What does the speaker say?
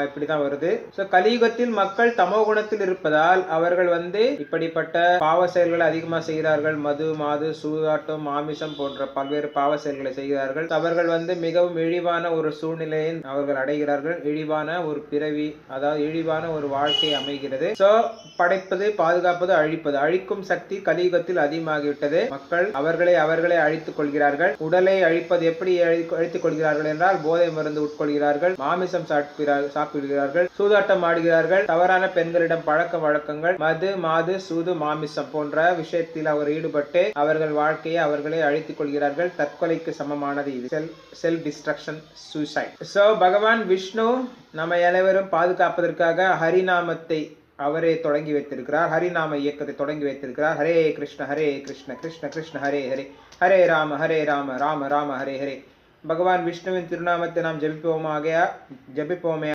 இப்படிதான் வருது. கலியுகத்தில் மக்கள் தமோ குணத்தில் இருப்பதால் அவர்கள் இப்படிப்பட்ட பாவ செயல்களை அதிகமா செய்கிறார்கள். மது, மாது, சூதாட்டம், மாமிசம் போன்ற பல்வேறு பாவ செயல்களை செய்கிறார்கள். அவர்கள் மிகவும் இழிவான ஒரு சூழ்நிலையை அவர்கள் அடைகிறார்கள். இழிவான ஒரு பிறவி, அதாவது இழிவான ஒரு வாழ்க்கை அமைகிறது. படைப்பது, பாதுகாப்பது, அழிப்பது, அழிக்கும் சக்தி கலியுகத்தில் அதிகமாகிவிட்டது. மக்கள் அவர்களை அழித்துக் கொள்கிறார்கள். உடலை அழிப்பது எப்படி அழித்துக் கொள்கிறார்கள் என்றால் போதை மருந்து உட்கொள்கிறார்கள், மாமிசம் சாப்பிடுகிறார்கள், சூதாட்டம் ஆடுகிறார்கள், தவறான பெண்களிடம் பழக்க வழக்கங்கள், மது, மாது, சூது, மாமிசம் போன்ற விஷயத்தில் அவர் ஈடுபட்டு அவர்கள் வாழ்க்கையை அவர்களே அழித்துக் கொள்கிறார்கள். தற்கொலைக்கு சமமானது இது. Self destruction, suicide. பகவான் விஷ்ணு நம்ம அனைவரும் பாதுகாப்பதற்காக ஹரிநாமத்தை அவரே தொடங்கி வைத்திருக்கிறார். ஹரிநாம இயக்கத்தை தொடங்கி வைத்திருக்கிறார். ஹரே கிருஷ்ண கிருஷ்ண கிருஷ்ண ஹரே ஹரே, ஹரே ராம ராம ராம ஹரே ஹரே. பகவான் விஷ்ணுவின் திருநாமத்தை நாம் ஜபிப்போமே.